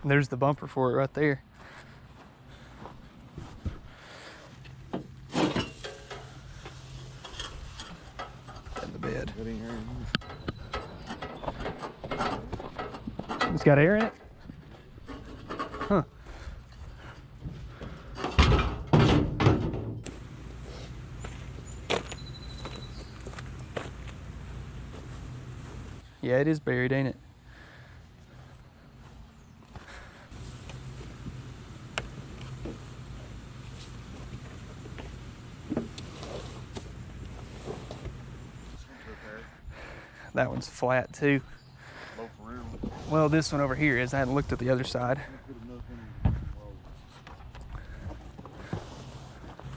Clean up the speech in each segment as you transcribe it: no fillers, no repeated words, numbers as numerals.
There's the bumper for it right there. In the bed. It's got air in it? Huh. Yeah, it is buried, ain't it? That one's flat too. Well, this one over here is. I hadn't looked at the other side.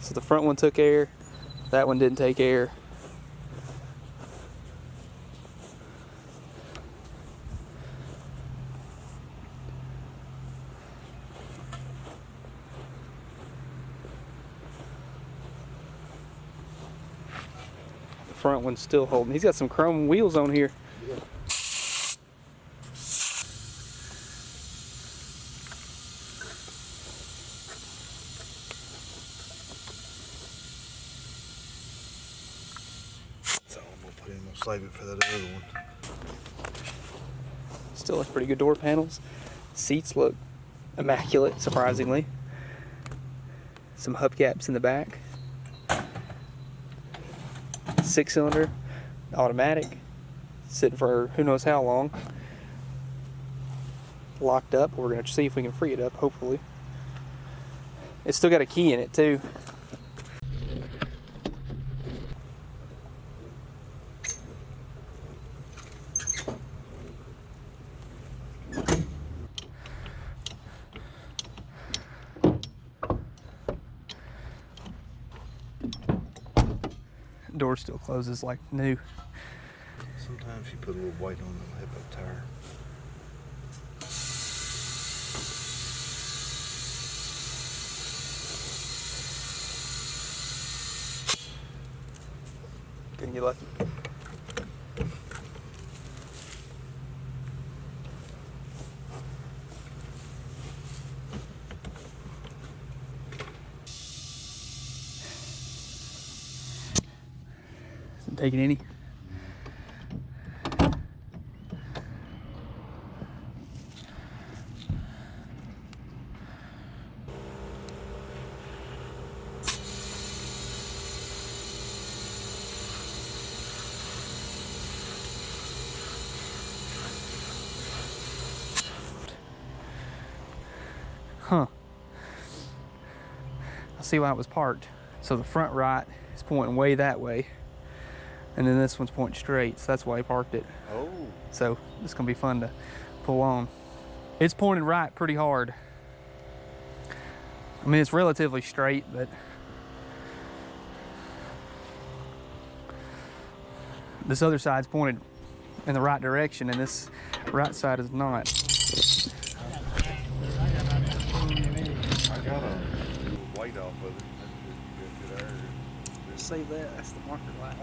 So the front one took air. That one didn't take air. The front one's still holding. He's got some chrome wheels on here. Yeah. So I'm gonna put him on, save it for that other one. Still has pretty good door panels. Seats look immaculate, surprisingly. Some hubcaps in the back. 6-cylinder, automatic, sitting for who knows how long. Locked up. We're gonna see if we can free it up, hopefully. It's still got a key in it too. Door still closes like new. Sometimes you put a little weight on the hip-up tire. Didn't get lucky. Taking any? Huh. I see why it was parked. So the front right is pointing way that way. And then this one's pointing straight, so that's why he parked it. Oh. So it's gonna be fun to pull on. It's pointed right pretty hard. I mean, it's relatively straight, but this other side's pointed in the right direction, and this right side is not. I got a weight off of it. Save that. That's the marker light.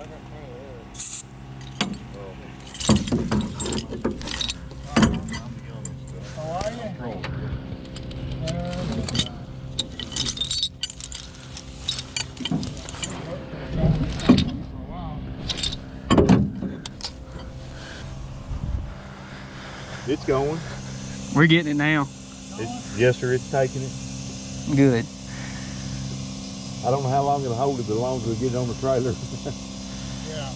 How are you? It's going. We're getting it now. Yes, sir. It's taking it. Good. I don't know how long it'll hold it, but as long as we get it on the trailer. Yeah.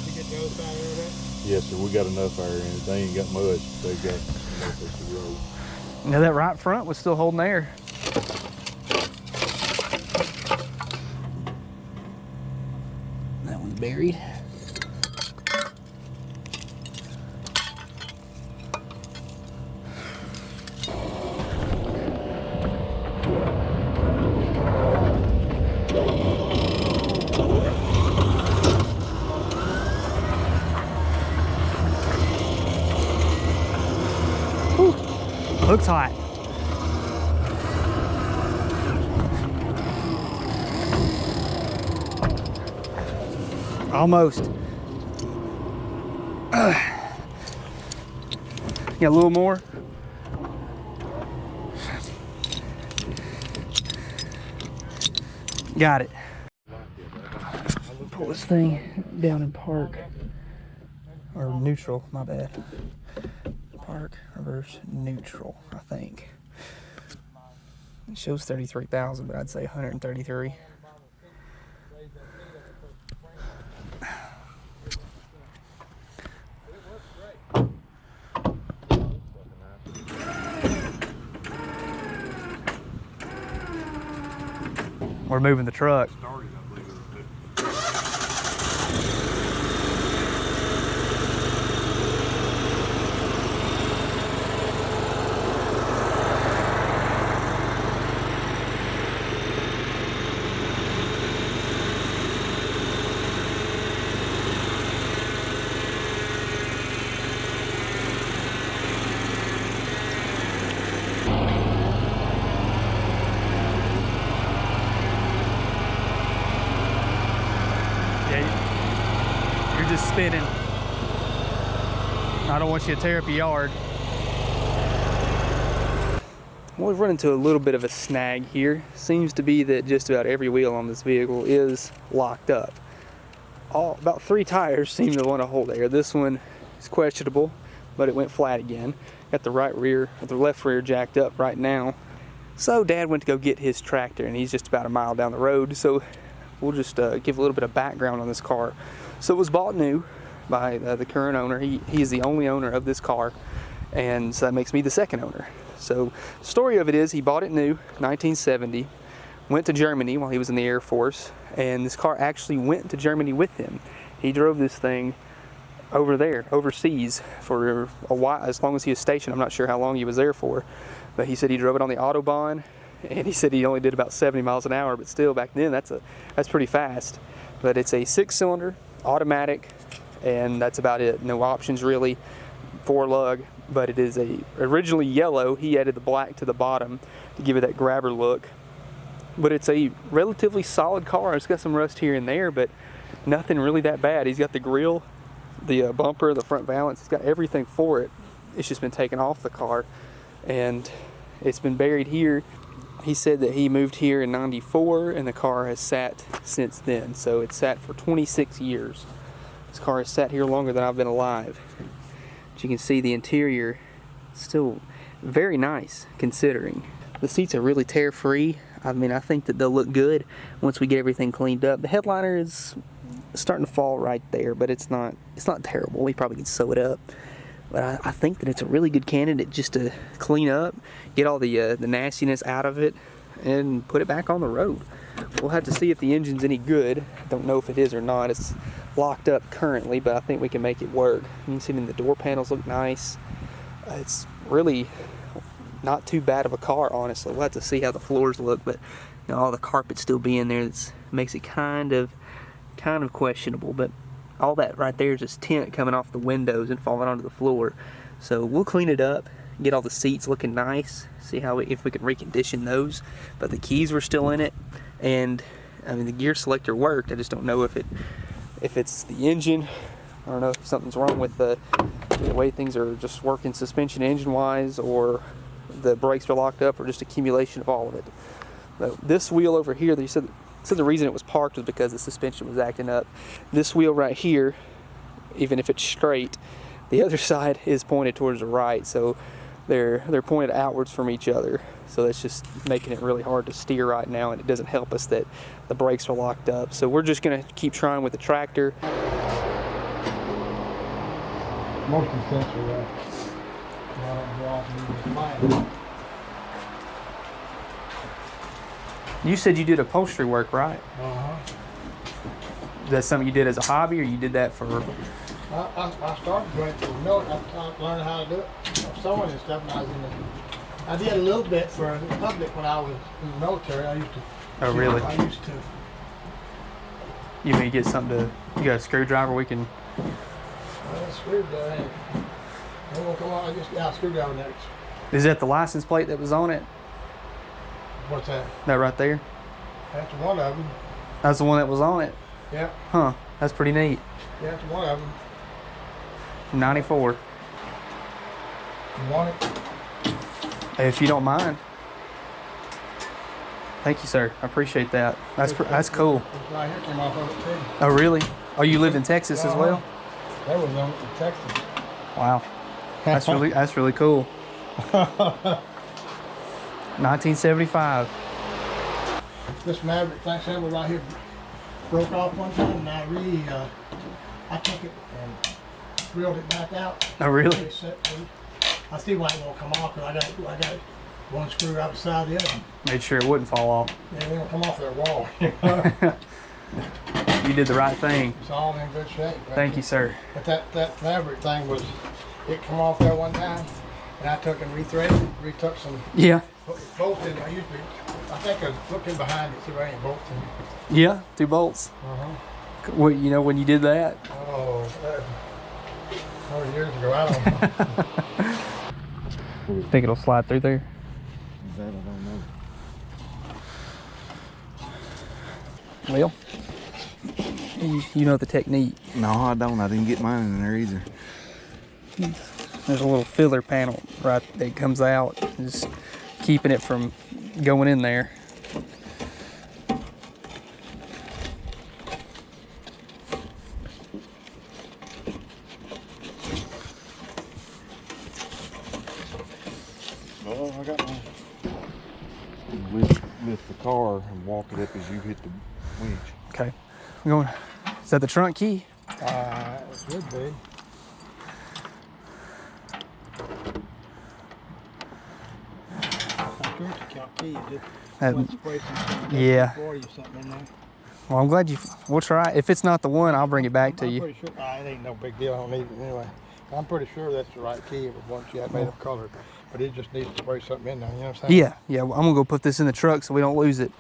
Did you get the other side of it? Yes, sir. We got enough air in it. They ain't got much. They got enough to roll. Now that right front was still holding air. That one's buried. Looks hot. Almost. Got a little more. Got it. Pull this thing down in park. Or neutral, my bad. Park, reverse, neutral, I think. It shows 33,000, but I'd say 133. We're moving the truck. You're just spinning. I don't want you to tear up your yard. Well, we've run into a little bit of a snag here. Seems to be that just about every wheel on this vehicle is locked up. About 3 tires seem to want to hold air. This one is questionable, but it went flat again. Got the right rear, or the left rear jacked up right now. So Dad went to go get his tractor, and he's just about a mile down the road. So we'll just give a little bit of background on this car. So it was bought new by the current owner. He is the only owner of this car, and so that makes me the second owner. So the story of it is he bought it new, 1970, went to Germany while he was in the Air Force, and this car actually went to Germany with him. He drove this thing over there, overseas, for a while, as long as he was stationed. I'm not sure how long he was there for, but he said he drove it on the Autobahn, and he said he only did about 70 miles an hour, but still back then that's pretty fast. But it's a 6-cylinder automatic, and that's about it. No options really, 4-lug, but it is originally yellow. He added the black to the bottom to give it that grabber look. But it's a relatively solid car. It's got some rust here and there, but nothing really that bad. He's got the grille, the bumper, the front valance. He's got everything for it. It's just been taken off the car, and it's been buried here. He said that he moved here in '94, and the car has sat since then. So it's sat for 26 years. This car has sat here longer than I've been alive. But you can see the interior still very nice, considering. The seats are really tear-free. I mean, I think that they'll look good once we get everything cleaned up. The headliner is starting to fall right there, but it's not terrible. We probably can sew it up. But I think that it's a really good candidate just to clean up, get all the nastiness out of it, and put it back on the road. We'll have to see if the engine's any good. I don't know if it is or not. It's locked up currently, but I think we can make it work. You can see the door panels look nice. It's really not too bad of a car, honestly. We'll have to see how the floors look, but you know, all the carpet still being there makes it kind of questionable. But all that right there is just tint coming off the windows and falling onto the floor. So we'll clean it up, get all the seats looking nice, see if we can recondition those. But the keys were still in it, and I mean the gear selector worked. I just don't know if it's the engine. I don't know if something's wrong with the way things are just working suspension engine wise, or the brakes are locked up, or just accumulation of all of it. But this wheel over here, they said the reason it was parked was because the suspension was acting up. This wheel right here, even if it's straight, the other side is pointed towards the right, so they're pointed outwards from each other. So that's just making it really hard to steer right now, and it doesn't help us that the brakes are locked up. So we're just gonna keep trying with the tractor. Most essentially, You said you did upholstery work, right? Uh-huh. Is that something you did as a hobby, or you did that for? I started going to the military. I learned how to do it. Sewing and stuff when I was in the... I did a little bit for the public when I was in the military. I used to... Oh, really? I used to... You may get something to... You got a screwdriver we can... Screwdriver. Screwdriver next. Is that the license plate that was on it? What's that? That right there? That's one of them. That's the one that was on it? Yeah. Huh. That's pretty neat. Yeah, that's one of them. 94. You want it? If you don't mind. Thank you, sir. I appreciate that. That's cool. This right here came off of it too. Oh, really? Oh, you lived in Texas as well? That was on in Texas. Wow. That's really cool. 1975. This Maverick flat saddle right here broke off one time, and I took it and reeled it back out. Oh, really? I see why it won't come off, because I got one screw out the side of the other. Made sure it wouldn't fall off. Yeah, they don't come off their wall. You did the right thing. It's all in good shape. Right? Thank you, sir. But that Maverick thing it come off there one time, and I took and retook some Yeah. bolts in. I think I was looking behind it, see if there ain't bolts in it. Yeah, 2 bolts. What, you know when you did that? Oh, 100 years ago, I don't know. Think it'll slide through there? That I don't know. Well, you know the technique. No, I don't. I didn't get mine in there either. There's a little filler panel right that comes out, just keeping it from going in there. Oh, I got mine. Lift the car and walk it up as you hit the winch. Okay. I'm going. Is that the trunk key? It should be. I'm sure it's a count key. You just want to spray some Yeah. 40 or something in there. Well, I'm glad we'll try it. If it's not the one, I'll bring it back to I'm you. pretty sure. It ain't no big deal. I don't need it anyway. I'm pretty sure that's the right key. It was once you had made up color, but it just needs to spray something in there. You know what I'm saying? Yeah. Well, I'm gonna go put this in the truck so we don't lose it.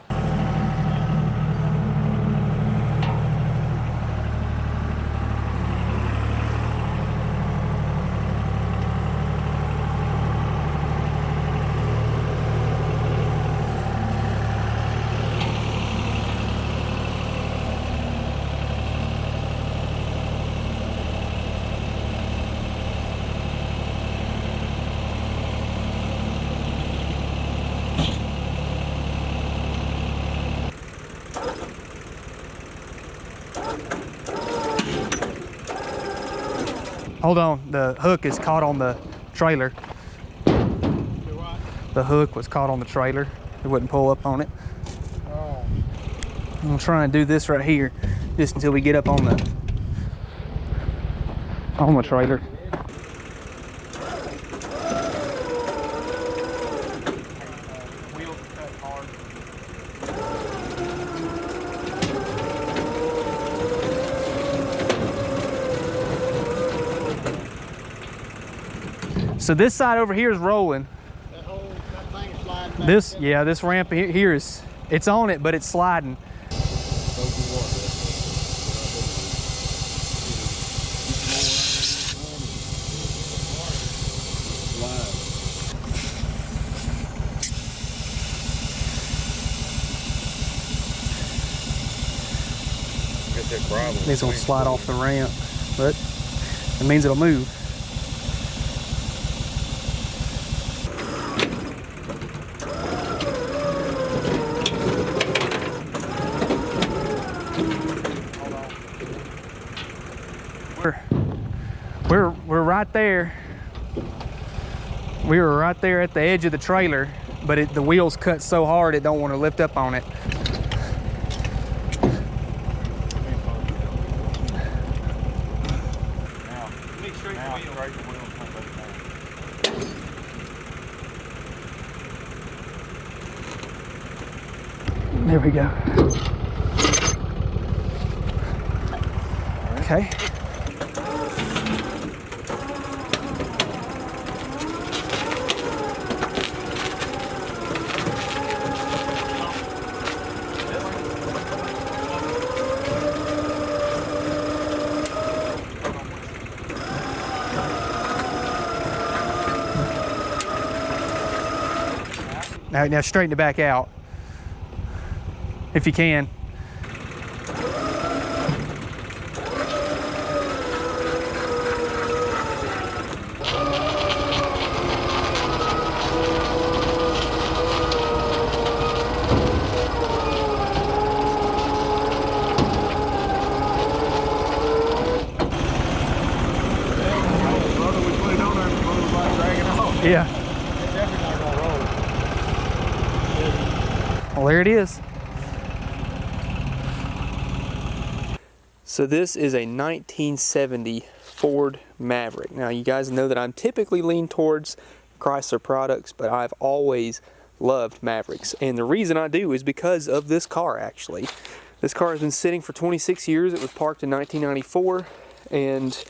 Hold on, the hook is caught on the trailer. The hook was caught on the trailer. It wouldn't pull up on it. Oh. I'm gonna try and do this right here, just until we get up on the trailer. So this side over here is rolling. That thing is sliding back. This ramp here is, it's on it, but it's sliding. It's gonna slide off the ramp, but it means it'll move. We're right there. We were right there at the edge of the trailer, but the wheels cut so hard it don't want to lift up on it. There we go. Okay. Now straighten it back out, if you can. Yeah. It's definitely not gonna roll. Well, there it is. So this is a 1970 Ford Maverick. Now you guys know that I'm typically lean towards Chrysler products, but I've always loved Mavericks. And the reason I do is because of this car, actually. This car has been sitting for 26 years. It was parked in 1994, and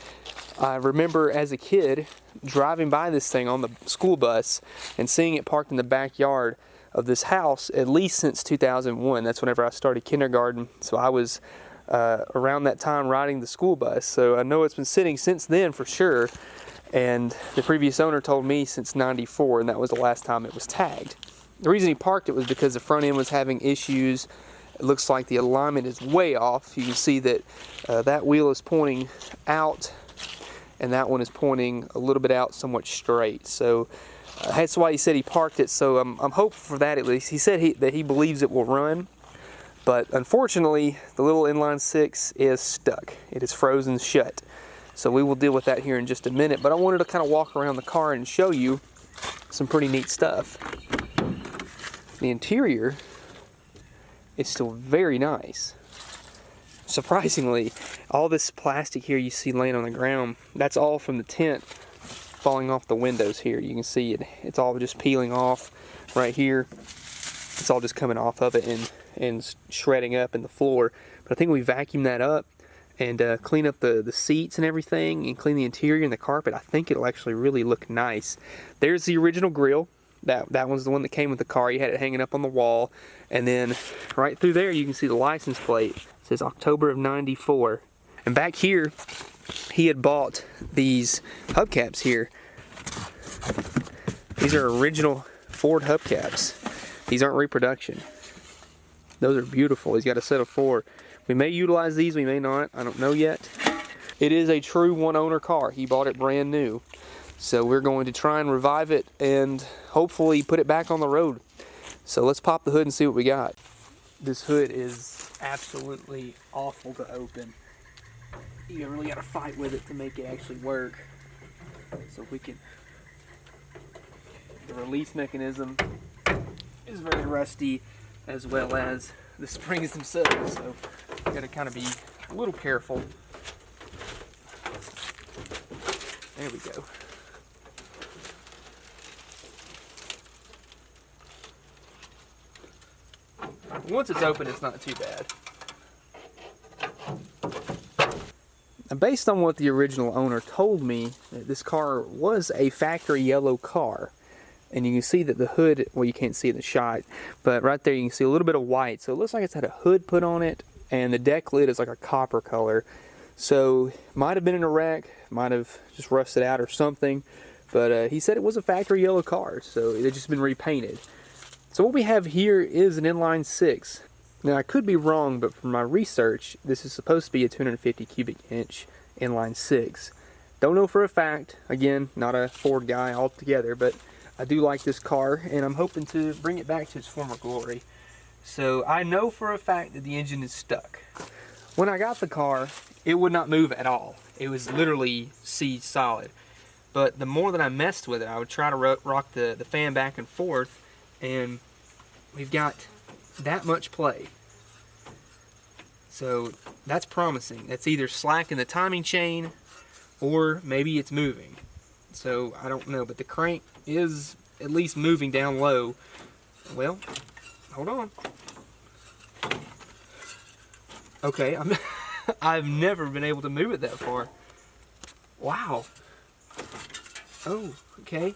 I remember as a kid driving by this thing on the school bus and seeing it parked in the backyard of this house at least since 2001. That's whenever I started kindergarten. So I was around that time riding the school bus. So I know it's been sitting since then for sure. And the previous owner told me since 94, and that was the last time it was tagged. The reason he parked it was because the front end was having issues. It looks like the alignment is way off. You can see that that wheel is pointing out and that one is pointing a little bit out somewhat straight. So that's why he said he parked it. So I'm hopeful for that at least. He said that he believes it will run. But unfortunately, the little inline six is stuck. It is frozen shut. So we will deal with that here in just a minute. But I wanted to kind of walk around the car and show you some pretty neat stuff. The interior is still very nice. Surprisingly, all this plastic here you see laying on the ground, that's all from the tint falling off the windows here. You can see it. It's all just peeling off right here. It's all just coming off of it and shredding up in the floor. But I think we vacuum that up and clean up the seats and everything and clean the interior and the carpet. I think it'll actually really look nice. There's the original grill. That one's the one that came with the car. You had it hanging up on the wall. And then right through there you can see the license plate. It says October of '94. And back here he had bought these hubcaps here. These are original Ford hubcaps. These aren't reproduction. Those are beautiful. He's got a set of 4. We may utilize these, we may not. I don't know yet. It is a true one-owner car. He bought it brand new. So we're going to try and revive it and hopefully put it back on the road. So let's pop the hood and see what we got. This hood is absolutely awful to open. You really got to fight with it to make it actually work. So we can... The release mechanism is very rusty, as well as the springs themselves, so you gotta kind of be a little careful. There we go. Once it's open, it's not too bad. And based on what the original owner told me, this car was a factory yellow car. And you can see that the hood, well, you can't see in the shot, but right there you can see a little bit of white. So it looks like it's had a hood put on it, and the deck lid is like a copper color. So might have been in a wreck, might have just rusted out or something. But he said it was a factory yellow car, so it had just been repainted. So what we have here is an inline 6. Now I could be wrong, but from my research, this is supposed to be a 250 cubic inch inline 6. Don't know for a fact. Again, not a Ford guy altogether, but I do like this car, and I'm hoping to bring it back to its former glory. So I know for a fact that the engine is stuck. When I got the car, it would not move at all. It was literally seized solid. But the more that I messed with it, I would try to rock the fan back and forth, and we've got that much play. So that's promising. That's either slack in the timing chain, or maybe it's moving. So I don't know, but the crank is at least moving down low. Well, hold on. Okay, I've never been able to move it that far. Wow. Oh, okay.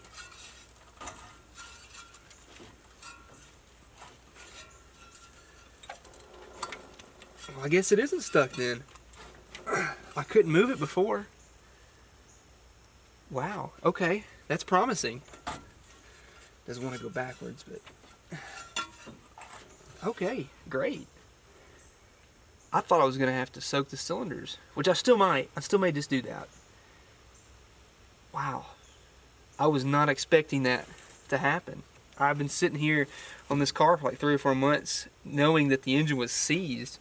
Well, I guess it isn't stuck then. I couldn't move it before. Wow, okay, that's promising. Doesn't want to go backwards, but... Okay, great. I thought I was going to have to soak the cylinders, which I still might. I still may just do that. Wow. I was not expecting that to happen. I've been sitting here on this car for like 3 or 4 months knowing that the engine was seized.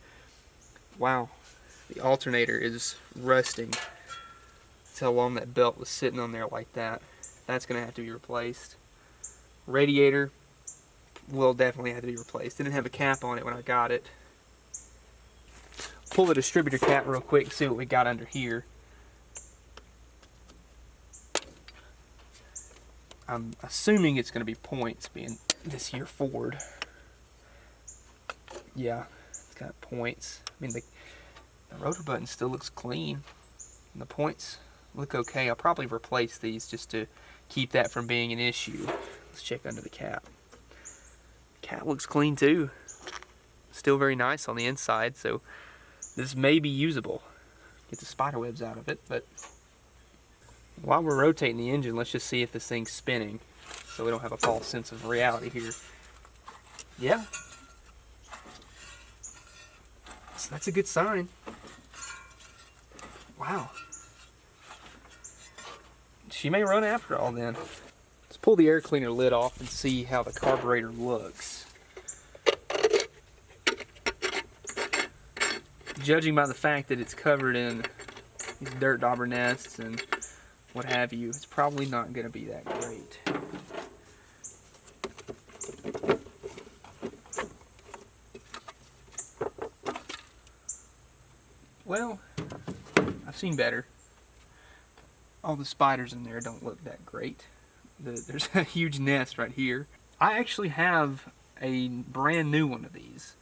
Wow. The alternator is rusting. That's how long that belt was sitting on there like that. That's going to have to be replaced. Radiator will definitely have to be replaced. Didn't have a cap on it when I got it. Pull the distributor cap real quick and see what we got under here. I'm assuming it's going to be points, being this year Ford. Yeah, it's got points. I mean, the rotor button still looks clean. And the points look okay. I'll probably replace these just to keep that from being an issue. Let's check under the cap. Cap looks clean too. Still very nice on the inside, so this may be usable. Get the spider webs out of it, but while we're rotating the engine, let's just see if this thing's spinning so we don't have a false sense of reality here. Yeah. So that's a good sign. Wow. She may run after all then. Let's pull the air cleaner lid off and see how the carburetor looks. Judging by the fact that it's covered in these dirt dauber nests and what have you, it's probably not going to be that great. Well, I've seen better. All the spiders in there don't look that great. There's a huge nest right here. I actually have a brand new one of these,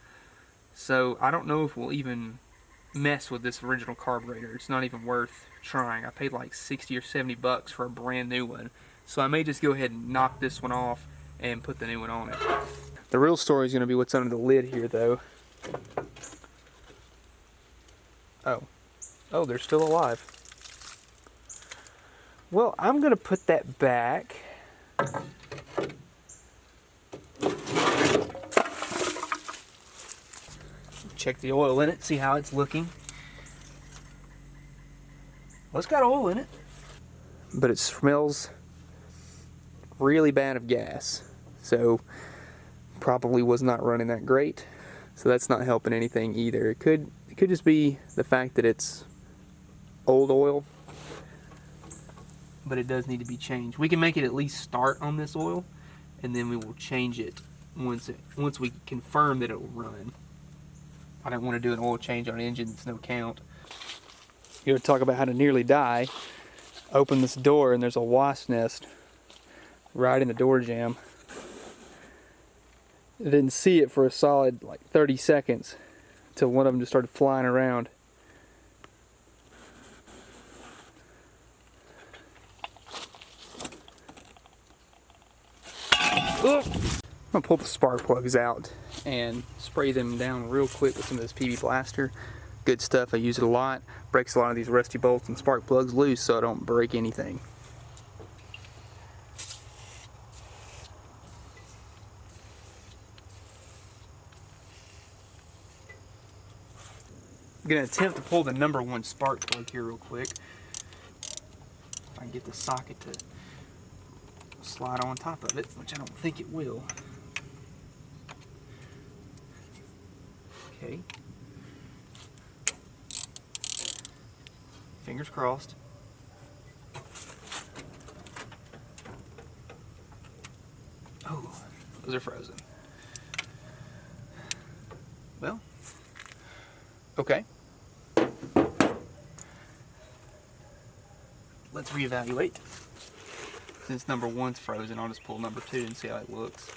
so I don't know if we'll even mess with this original carburetor. It's not even worth trying. I paid like 60 or 70 bucks for a brand new one, so I may just go ahead and knock this one off and put the new one on it. The real story is going to be what's under the lid here, though. Oh, they're still alive. Well, I'm going to put that back. Check the oil in it, see how it's looking. Well, it's got oil in it, but it smells really bad of gas, so probably was not running that great. So that's not helping anything either. It could just be the fact that it's old oil, but it does need to be changed. We can make it at least start on this oil, and then we will change it once we confirm that it will run. I don't want to do an oil change on an engine that's no count. You want to talk about how to nearly die? Open this door and there's a wasp nest right in the door jamb. I didn't see it for a solid like 30 seconds until one of them just started flying around. I'm gonna pull the spark plugs out and spray them down real quick with some of this PB Blaster. Good stuff, I use it a lot. Breaks a lot of these rusty bolts and spark plugs loose so I don't break anything. I'm gonna attempt to pull the number 1 spark plug here real quick. If I can get the socket to slide on top of it, which I don't think it will. Okay. Fingers crossed. Oh, those are frozen. Well, okay. Let's reevaluate. Since number 1's frozen, I'll just pull number 2 and see how it looks.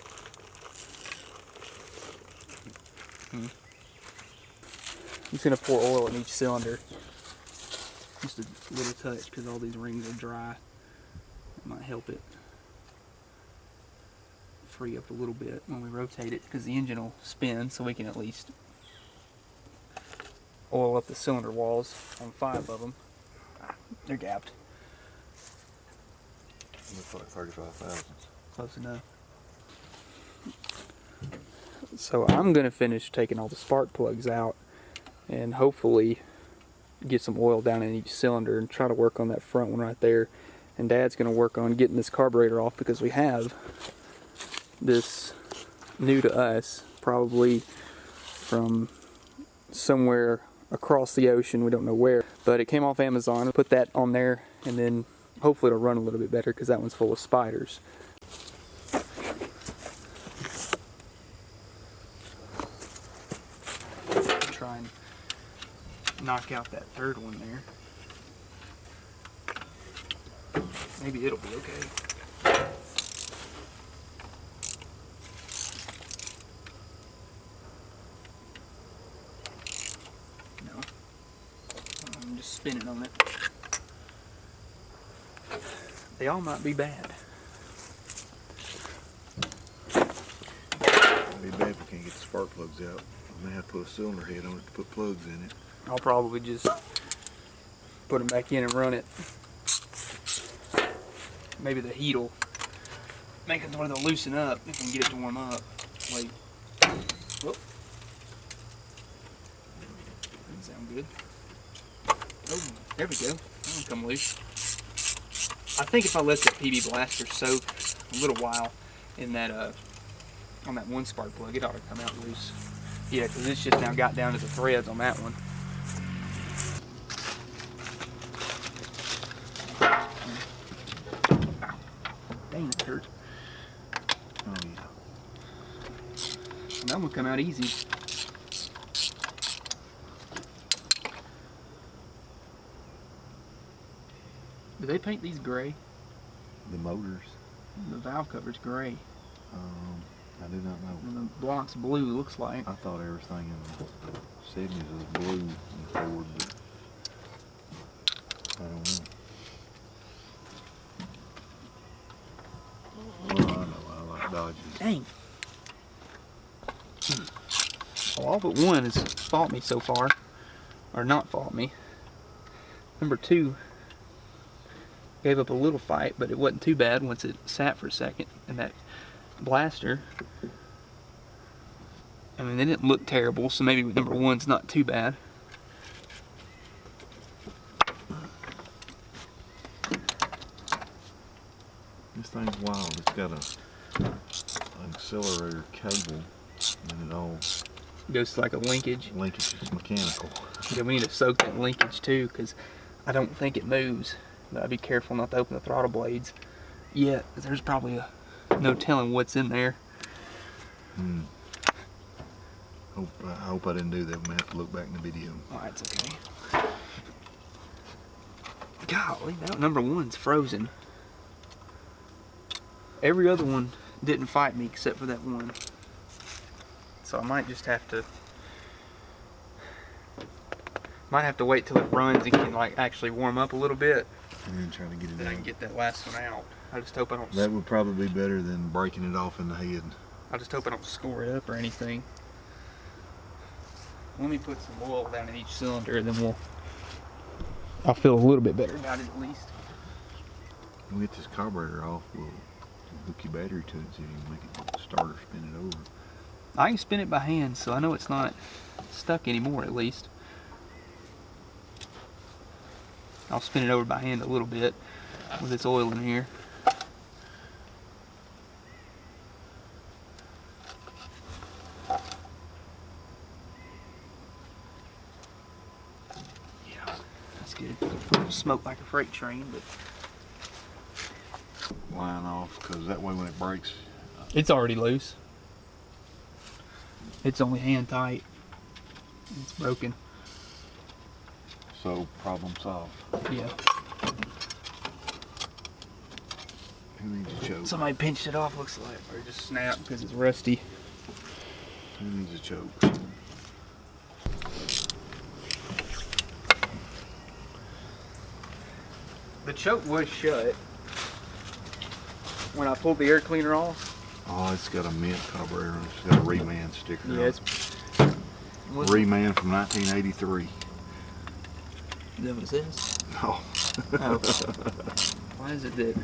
I'm just going to pour oil in each cylinder. Just a little touch because all these rings are dry. It might help it free up a little bit when we rotate it, because the engine will spin, so we can at least oil up the cylinder walls on 5 of them. They're gapped. Looks like 35,000. Close enough. So I'm going to finish taking all the spark plugs out and hopefully get some oil down in each cylinder and try to work on that front one right there. And Dad's going to work on getting this carburetor off, because we have this new to us, probably from somewhere across the ocean, we don't know where, but it came off Amazon. Put that on there and then Hopefully it'll run a little bit better because that one's full of spiders. Try and knock out that third one there. Maybe it'll be okay. No. I'm just spinning on it. They all might be bad. It'd be bad if we can't get the spark plugs out. I may have to put a cylinder head on it to put plugs in it. I'll probably just put them back in and run it. Maybe the heat will make it to where they'll loosen up if we can get it to warm up. Wait. Whoop. Doesn't sound good. Oh, there we go. That'll come loose. I think if I let that PB blaster soak a little while in that on that one spark plug, it ought to come out loose. Yeah, because it's just now got down to the threads on that one. Dang, it hurt. Oh yeah. And that one come out easy. Do they paint these gray? The motors. The valve cover's gray. I do not know. And the block's blue, looks like. I thought everything in the 70s was blue in Ford, but I don't know. Well, I know. I like Dodges. Dang. Well, all but one has fought me so far. Or not fought me. Number 2 gave up a little fight, but it wasn't too bad once it sat for a second. And that blaster, I mean, they didn't look terrible, so maybe number 1's not too bad. This thing's wild. It's got an accelerator cable, and it all Goes to like a linkage. linkage is mechanical. Yeah, we need to soak that linkage too, because I don't think it moves. But I'd be careful not to open the throttle blades yet. There's probably no telling what's in there. I hope I didn't do that. We may have to look back in the video. Oh, that's okay. Golly, that number 1's frozen. Every other one didn't fight me except for that one. So I might just have to wait till it runs and can like actually warm up a little bit. And then try to get it Then I out. can get that last one out. I just hope I don't. That would probably be better than breaking it off in the head. I just hope I don't score it up or anything. Let me put some oil down in each cylinder, and then I'll feel a little bit better about it at least. We'll get this carburetor off. We'll hook your battery to it so you can make it start or spin it over. I can spin it by hand, so I know it's not stuck anymore at least. I'll spin it over by hand a little bit with this oil in here. Yeah, that's good. It'll smoke like a freight train, but Line off, because that way when it breaks, it's already loose. It's only hand tight. It's broken. so problem solved. Yeah. Who needs a choke? Somebody pinched it off, looks like, or just snapped because it's rusty. Who needs a choke? The choke was shut when I pulled the air cleaner off. Oh, it's got a mint carburetor on it. It's got a Reman sticker on Yeah, it. it's Reman from 1983. Is that what it says? No. Oh. Why is it that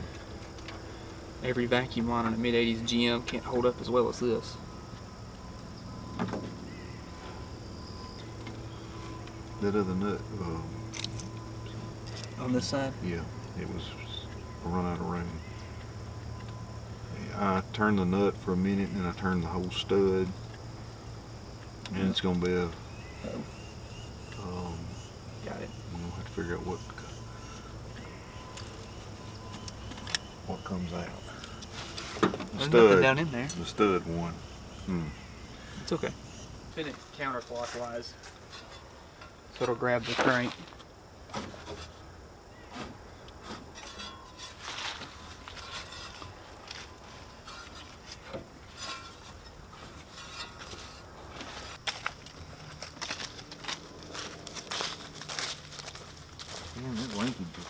every vacuum line on a mid-80s GM can't hold up as well as this? That other nut, On this side? yeah, it was run out of room. I turned the nut for a minute, and then I turned the whole stud, and it's gonna be a. Got it. We'll have to figure out what. what comes out. There's nothing down in there. The stud one. It's okay. Spin it counterclockwise so it'll grab the crank. Man, that linkage is...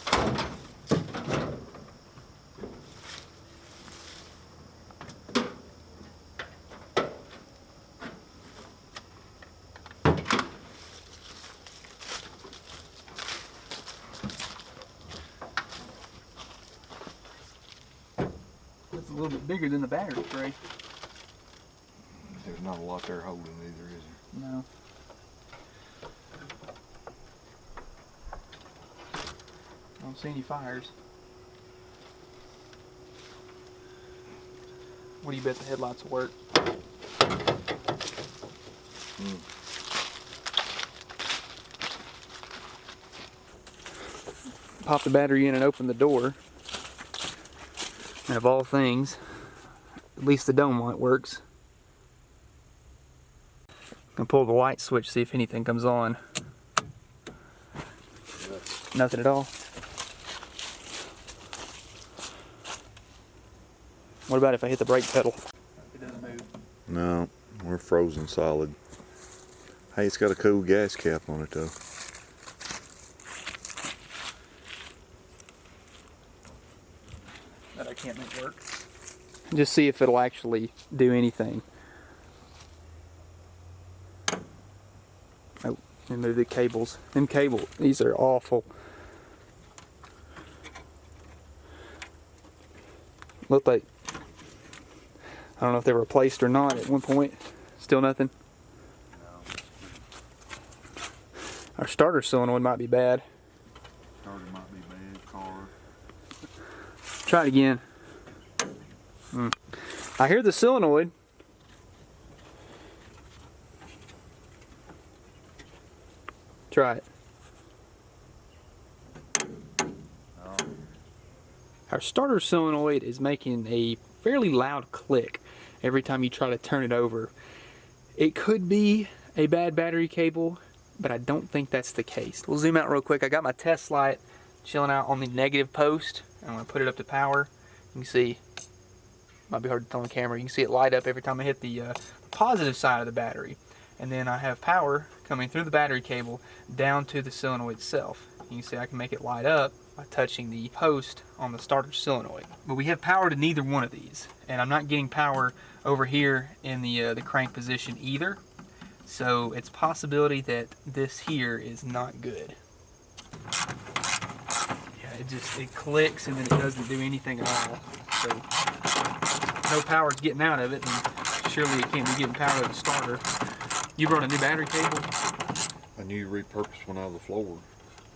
It's a little bit bigger than the battery tray. There's not a lot there holding either, is there? No. I don't see any fires. What do you bet the headlights will work? Pop the battery in and open the door. And of all things, at least the dome light works. I'm gonna pull the light switch, see if anything comes on. Nothing at all. What about if I hit the brake pedal? It doesn't move. No, we're frozen solid. Hey, it's got a cool gas cap on it though. That I can't make work. Just see if it'll actually do anything. Oh, and move the cables. Them cables, these are awful. Look like, I don't know if they were replaced or not at one point. Still nothing? No. Our starter solenoid might be bad. Starter might be bad, car. Try it again. I hear the solenoid. Try it. No. Our starter solenoid is making a fairly loud click every time you try to turn it over. It could be a bad battery cable, but I don't think that's the case. We'll zoom out real quick. I got my test light chilling out on the negative post. I'm going to put it up to power. You can see, might be hard to tell on camera, you can see it light up every time I hit the positive side of the battery. And then I have power coming through the battery cable down to the solenoid itself. You can see I can make it light up by touching the post on the starter solenoid. But we have power to neither one of these, and I'm not getting power over here in the crank position either. So it's a possibility that this here is not good. Yeah, it clicks and then it doesn't do anything at all. So no power's getting out of it, and surely it can't be getting power to the starter. You brought a new battery cable? A new repurposed one out of the floor.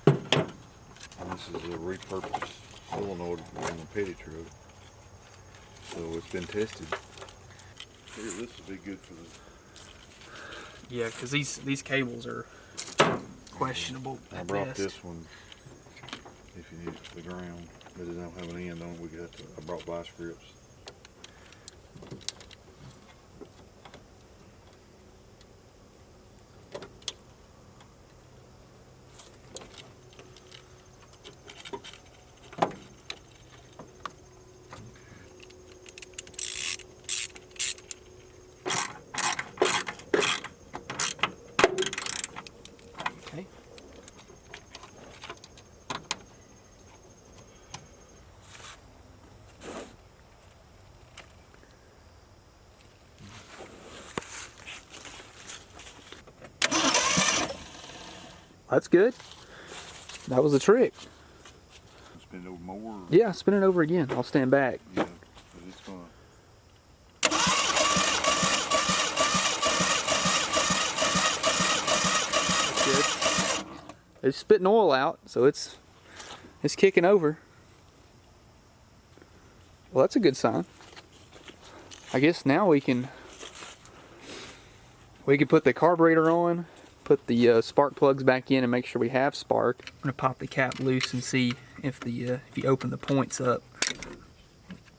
And this is a repurposed solenoid on the petty truck. So it's been tested. Here, this will be good for the... Yeah, because these cables are questionable I at brought best. this one if you need it for the ground, but it don't have an end on it. I brought vice grips. Okay. That's good. That was the trick. Spin it over more. Yeah, spin it over again. I'll stand back. Yeah, but it's gonna... That's good. It's spitting oil out, so it's kicking over. Well, that's a good sign. I guess now we can put the carburetor on, put the spark plugs back in, and make sure we have spark. I'm gonna pop the cap loose and see if you open the points up,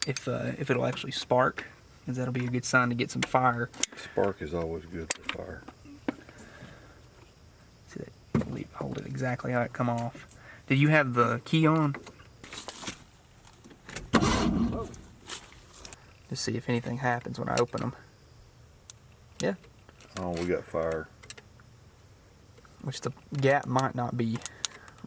if it'll actually spark, because that'll be a good sign to get some fire. Spark is always good for fire. See that? Hold it exactly how it come off. Did you have the key on? Just see if anything happens when I open them. Yeah. Oh, we got fire. Which the gap might not be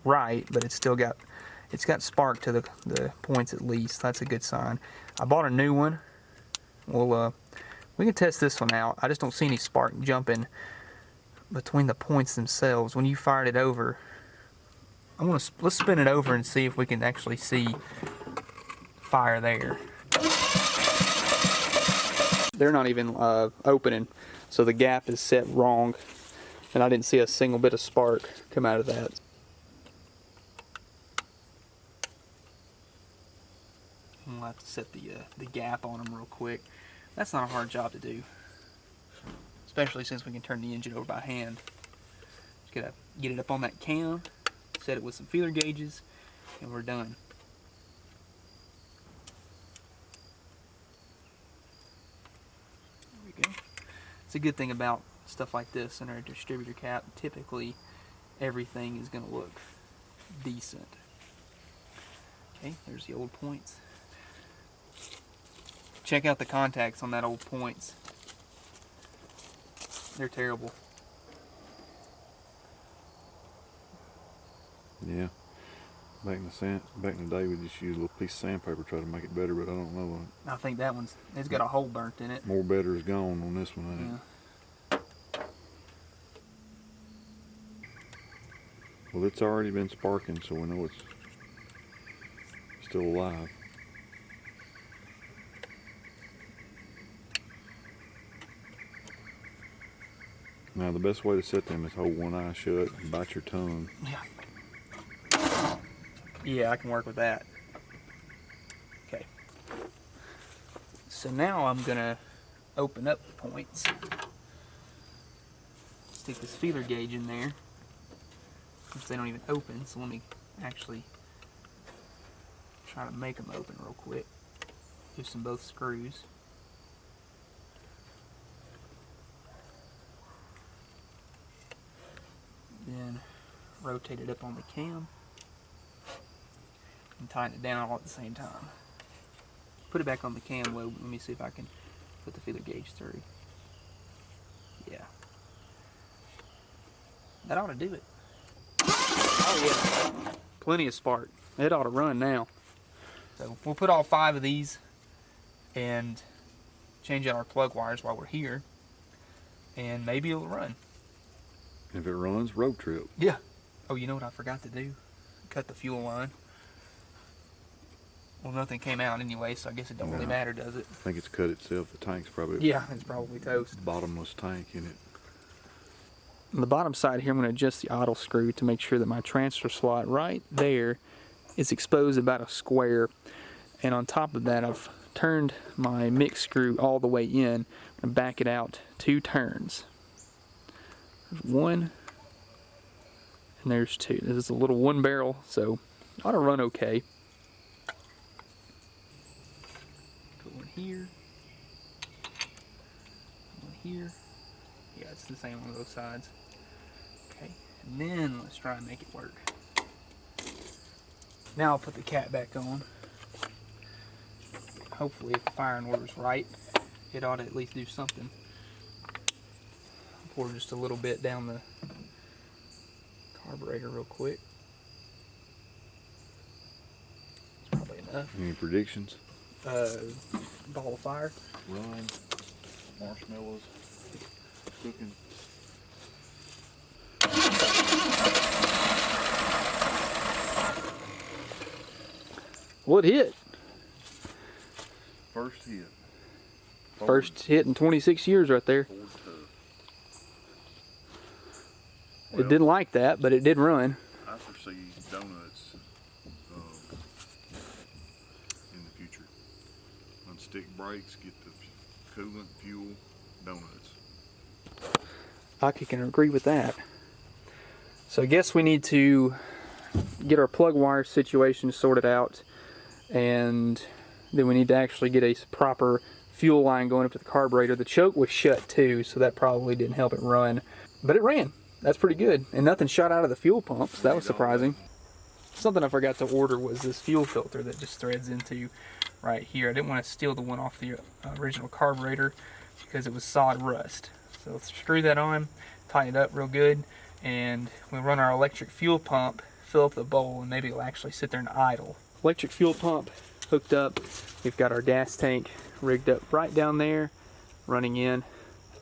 right, but it's got spark to the points at least. That's a good sign. I bought a new one. Well, we can test this one out. I just don't see any spark jumping between the points themselves. When you fired it over, let's spin it over and see if we can actually see fire there. They're not even opening, so the gap is set wrong, and I didn't see a single bit of spark come out of that. I'm gonna have to set the gap on them real quick. That's not a hard job to do, especially since we can turn the engine over by hand. Just gotta get it up on that cam, set it with some feeler gauges, and we're done. There we go. It's a good thing about stuff like this in our distributor cap. Typically, everything is gonna look decent. Okay, there's the old points. Check out the contacts on that old points. They're terrible. Yeah. Back in the day, we just used a little piece of sandpaper to try to make it better, but I don't know. I think that it's got a hole burnt in it. More better is gone on this one, ain't Yeah. it? Well, it's already been sparking, so we know it's still alive. Now, the best way to set them is hold one eye shut and bite your tongue. Yeah. Yeah, I can work with that. Okay. So now I'm gonna open up the points. Stick this feeler gauge in there. Since they don't even open, so let me actually try to make them open real quick. Loosen both screws. Then rotate it up on the cam and tighten it down all at the same time. Put it back on the cam lobe. Let me see if I can put the feeler gauge through. Yeah. That ought to do it. Oh yeah. Plenty of spark. It ought to run now. So we'll put all 5 of these and change out our plug wires while we're here, and maybe it'll run. If it runs, road trip. Yeah. Oh, you know what I forgot to do? Cut the fuel line. Well, nothing came out anyway, so I guess it don't really matter, does it? I think it's cut itself. The tank's probably it's probably toast. Bottomless tank in it. On the bottom side here, I'm going to adjust the idle screw to make sure that my transfer slot right there is exposed about a square. And on top of that, I've turned my mix screw all the way in and back it out 2 turns. There's 1 and there's 2. This is a little 1 barrel, so it ought to run okay. Put 1 here, 1 here. Yeah, it's the same on both sides. Okay, and then let's try and make it work. Now I'll put the cap back on. Hopefully, if the firing order's right, it ought to at least do something. Pour just a little bit down the carburetor real quick. It's probably enough. Any predictions? Ball of fire. Run. Marshmallows. Cooking. Well, it hit. First hit. First hit in 26 years right there. It didn't like that, but it did run. I foresee donuts in the future. Unstick brakes, get the coolant, fuel, donuts. I can agree with that. So I guess we need to get our plug wire situation sorted out and then we need to actually get a proper fuel line going up to the carburetor. The choke was shut too, so that probably didn't help it run. But it ran. That's pretty good. And nothing shot out of the fuel pump, so that was surprising. Something I forgot to order was this fuel filter that just threads into right here. I didn't want to steal the one off the original carburetor because it was solid rust. So let's screw that on, tighten it up real good, and we'll run our electric fuel pump, fill up the bowl, and maybe it'll actually sit there and idle. Electric fuel pump hooked up. We've got our gas tank rigged up right down there, running in.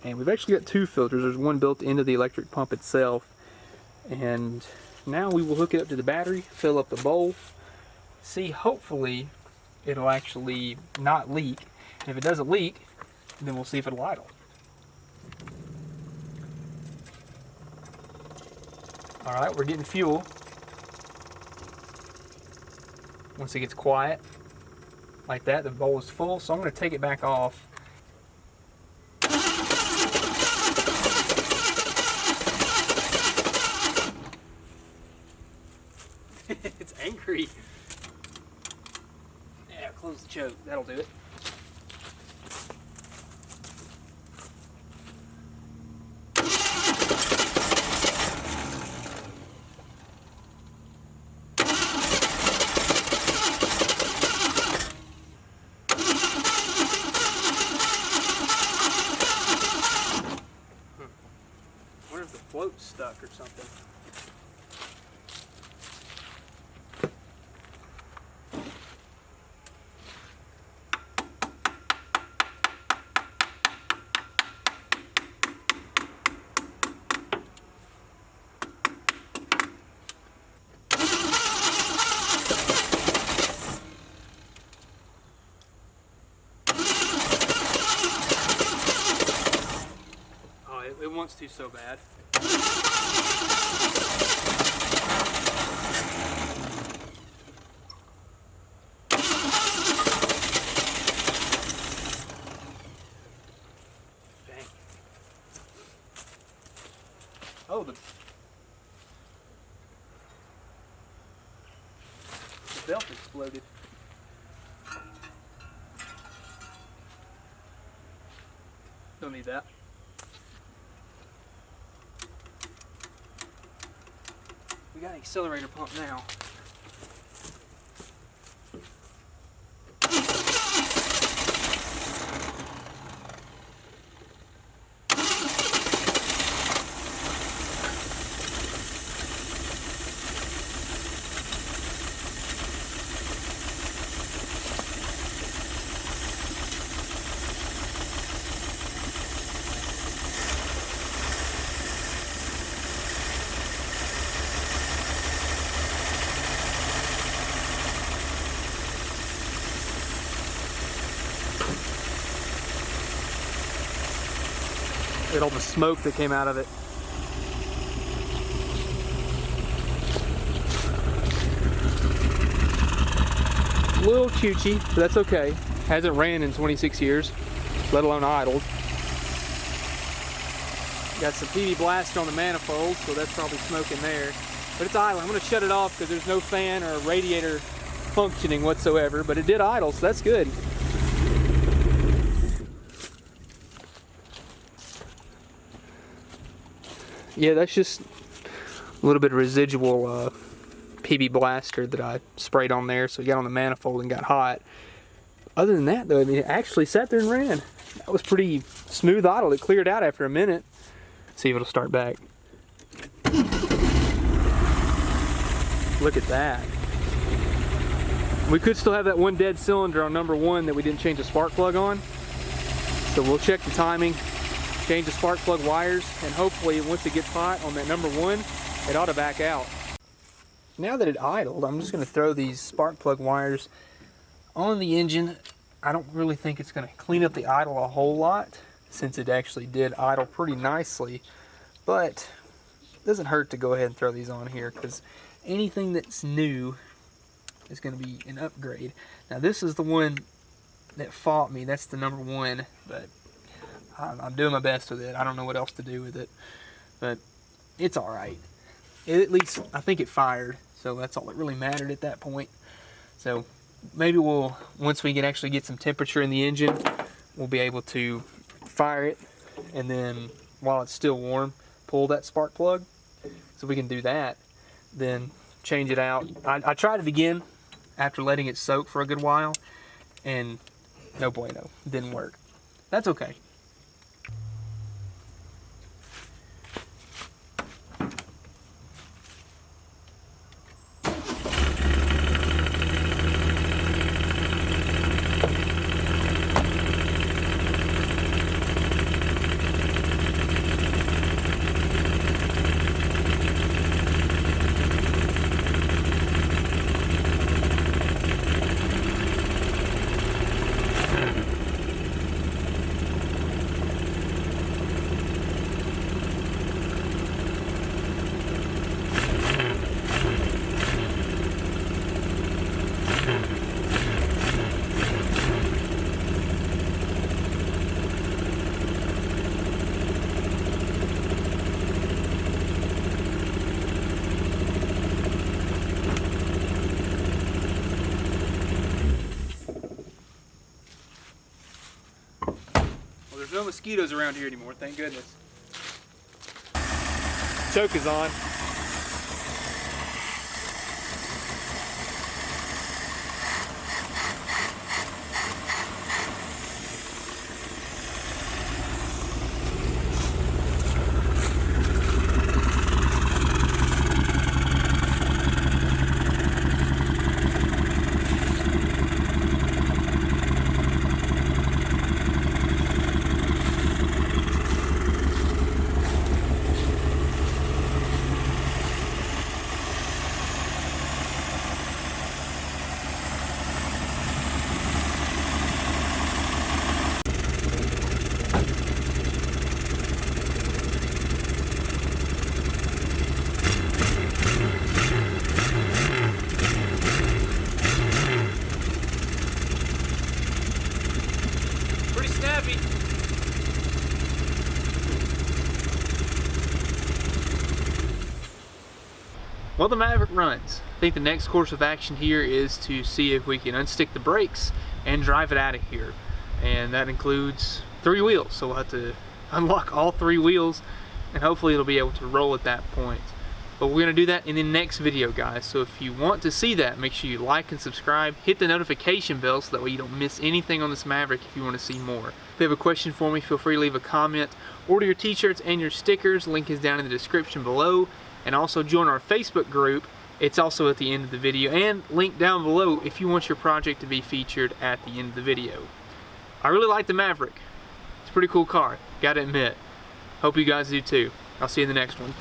And we've actually got two filters. There's one built into the electric pump itself. And now we will hook it up to the battery, fill up the bowl, see, hopefully it'll actually not leak. And if it doesn't leak, then we'll see if it'll idle. Alright, we're getting fuel. Once it gets quiet, like that, the bowl is full, so I'm going to take it back off. It's angry. Yeah, close the choke. That'll do it. I wonder if the float's stuck or something. It wants to so bad. Dang. Oh, the belt exploded. Don't need that. We got an accelerator pump now. Look at all the smoke that came out of it. A little choochie, but that's okay. Hasn't ran in 26 years, let alone idled. Got some PV blaster on the manifold, so that's probably smoke in there. But it's idling. I'm going to shut it off because there's no fan or radiator functioning whatsoever, but it did idle, so that's good. Yeah, that's just a little bit of residual PB blaster that I sprayed on there, so it got on the manifold and got hot. Other than that, though, I mean, it actually sat there and ran. That was pretty smooth idle. It cleared out after a minute. See if it'll start back. Look at that. We could still have that one dead cylinder on number one that we didn't change the spark plug on. So we'll check the timing, change the spark plug wires, and hopefully once it gets hot on that number one, it ought to back out. Now that it idled, I'm just going to throw these spark plug wires on the engine. I don't really think it's going to clean up the idle a whole lot, since it actually did idle pretty nicely, but it doesn't hurt to go ahead and throw these on here, because anything that's new is going to be an upgrade. Now this is the one that fought me. That's the number one, but I'm doing my best with it. I don't know what else to do with it, but it's all right. At least I think it fired, so that's all that really mattered at that point. So maybe we'll, once we can actually get some temperature in the engine, we'll be able to fire it, and then while it's still warm, pull that spark plug. So if we can do that, then change it out. I tried it again after letting it soak for a good while, and no bueno, didn't work. That's okay. There's no mosquitoes around here anymore, thank goodness. Choke is on. Well, the Maverick runs. I think the next course of action here is to see if we can unstick the brakes and drive it out of here. And that includes 3 wheels. So we'll have to unlock all 3 wheels and hopefully it'll be able to roll at that point. But we're gonna do that in the next video, guys. So if you want to see that, make sure you like and subscribe. Hit the notification bell so that way you don't miss anything on this Maverick if you want to see more. If you have a question for me, feel free to leave a comment. Order your t-shirts and your stickers. Link is down in the description below. And also join our Facebook group. It's also at the end of the video, and link down below if you want your project to be featured at the end of the video. I really like the Maverick. It's a pretty cool car, gotta admit. Hope you guys do too. I'll see you in the next one.